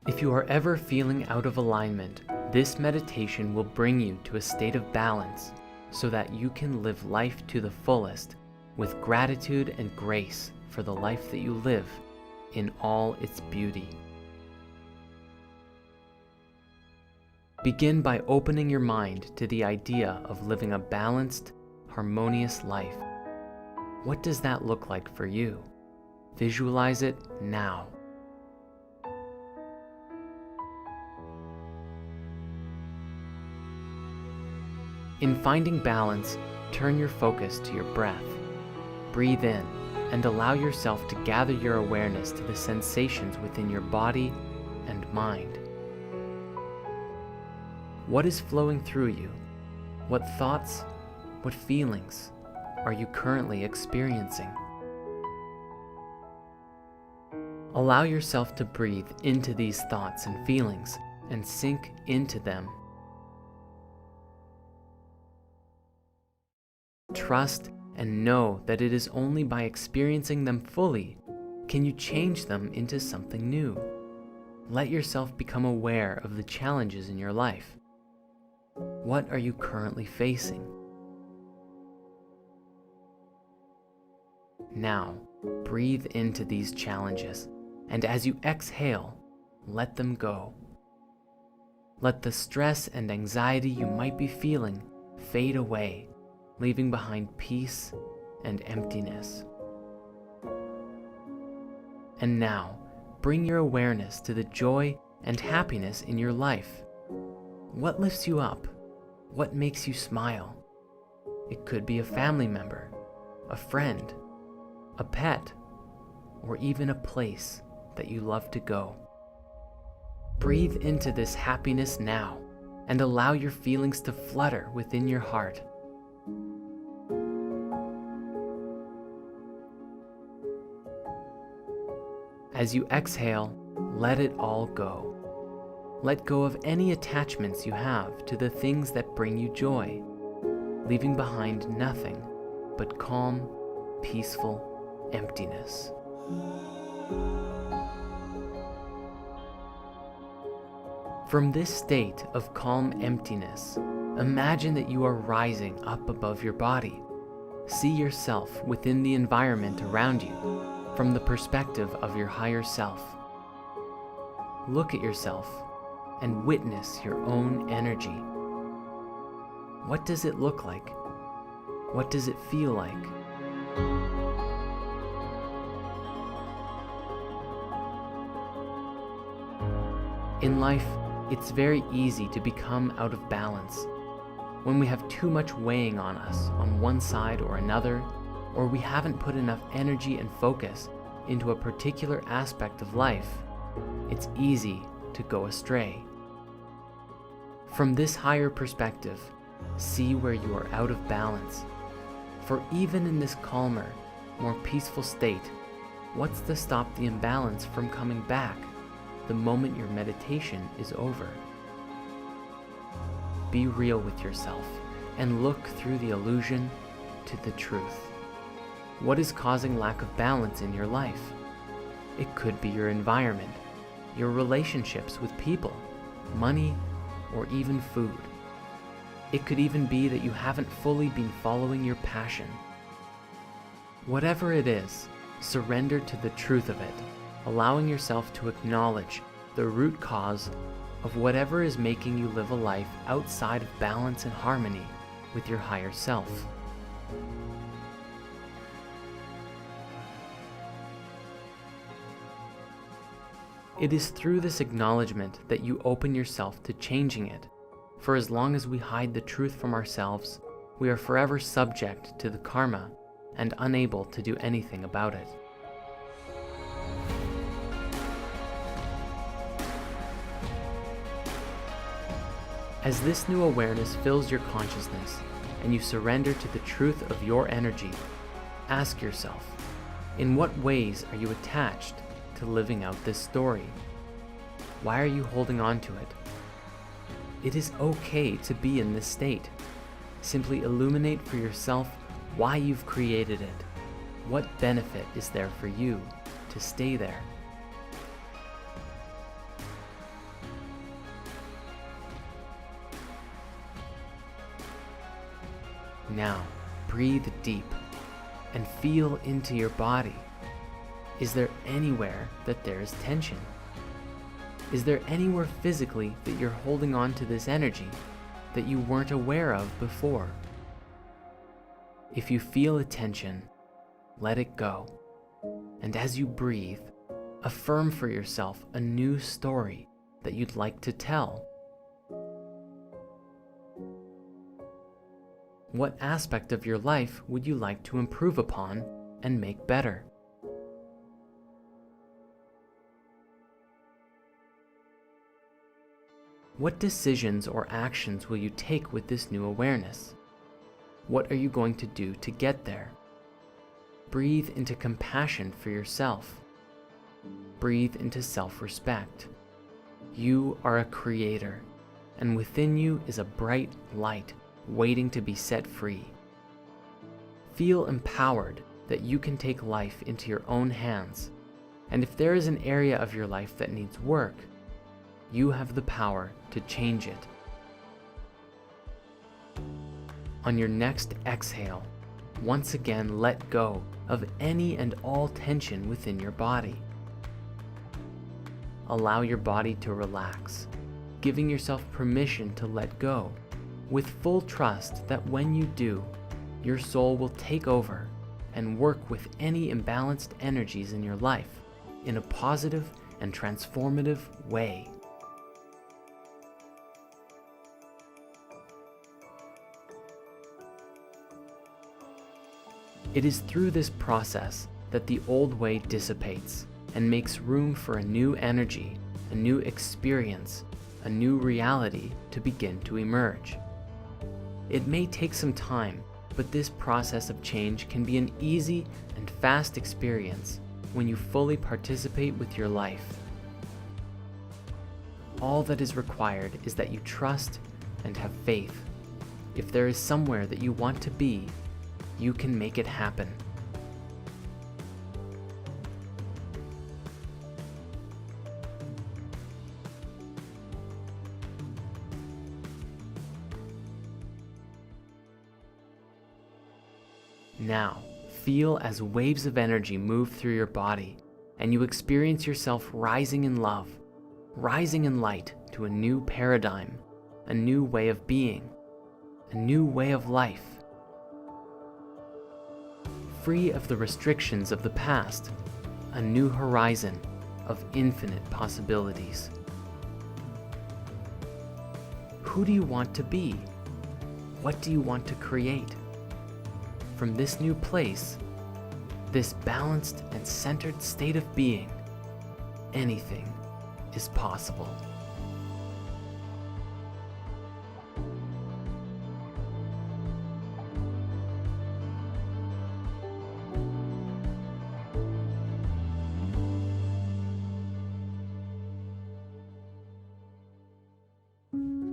If you are ever feeling out of alignment, this meditation will bring you to a state of balance so that you can live life to the fullest with gratitude and grace for the life that you live in all its beauty. Begin by opening your mind to the idea of living a balanced, harmonious life. What does that look like for you? Visualize it now. In finding balance, turn your focus to your breath. Breathe in and allow yourself to gather your awareness to the sensations within your body and mind. What is flowing through you? What thoughts, what feelings are you currently experiencing? Allow yourself to breathe into these thoughts and feelings and sink into them. Trust and know that it is only by experiencing them fully can you change them into something new. Let yourself become aware of the challenges in your life. What are you currently facing? Now, breathe into these challenges, and as you exhale, let them go. Let the stress and anxiety you might be feeling fade away, leaving behind peace and emptiness. And now, bring your awareness to the joy and happiness in your life. What lifts you up? What makes you smile? It could be a family member, a friend, a pet, or even a place that you love to go. Breathe into this happiness now and allow your feelings to flutter within your heart. As you exhale, let it all go. Let go of any attachments you have to the things that bring you joy, leaving behind nothing but calm, peaceful emptiness. From this state of calm emptiness, imagine that you are rising up above your body. See yourself within the environment around you from the perspective of your higher self. Look at yourself and witness your own energy. What does it look like? What does it feel like? In life, it's very easy to become out of balance. When we have too much weighing on us on one side or another, or we haven't put enough energy and focus into a particular aspect of life, it's easy to go astray. From this higher perspective, see where you are out of balance. For even in this calmer, more peaceful state, what's to stop the imbalance from coming back the moment your meditation is over? Be real with yourself and look through the illusion to the truth. What is causing lack of balance in your life? It could be your environment, your relationships with people, money, or even food. It could even be that you haven't fully been following your passion. Whatever it is, surrender to the truth of it, allowing yourself to acknowledge the root cause of whatever is making you live a life outside of balance and harmony with your higher self. It is through this acknowledgement that you open yourself to changing it. For as long as we hide the truth from ourselves, we are forever subject to the karma and unable to do anything about it. As this new awareness fills your consciousness and you surrender to the truth of your energy, ask yourself, in what ways are you attached to living out this story? Why are you holding on to it? It is okay to be in this state. Simply illuminate for yourself why you've created it. What benefit is there for you to stay there? Now, breathe deep and feel into your body. Is there anywhere that there is tension? Is there anywhere physically that you're holding on to this energy that you weren't aware of before? If you feel a tension, let it go. And as you breathe, affirm for yourself a new story that you'd like to tell. What aspect of your life would you like to improve upon and make better? What decisions or actions will you take with this new awareness? What are you going to do to get there? Breathe into compassion for yourself. Breathe into self-respect. You are a creator, and within you is a bright light waiting to be set free. Feel empowered that you can take life into your own hands, and if there is an area of your life that needs work, you have the power to change it. On your next exhale, once again let go of any and all tension within your body. Allow your body to relax, giving yourself permission to let go, with full trust that when you do, your soul will take over and work with any imbalanced energies in your life in a positive and transformative way. It is through this process that the old way dissipates and makes room for a new energy, a new experience, a new reality to begin to emerge. It may take some time, but this process of change can be an easy and fast experience when you fully participate with your life. All that is required is that you trust and have faith. If there is somewhere that you want to be, you can make it happen. Now, feel as waves of energy move through your body, and you experience yourself rising in love, rising in light to a new paradigm, a new way of being, a new way of life. Free of the restrictions of the past, a new horizon of infinite possibilities. Who do you want to be? What do you want to create? From this new place, this balanced and centered state of being, anything is possible.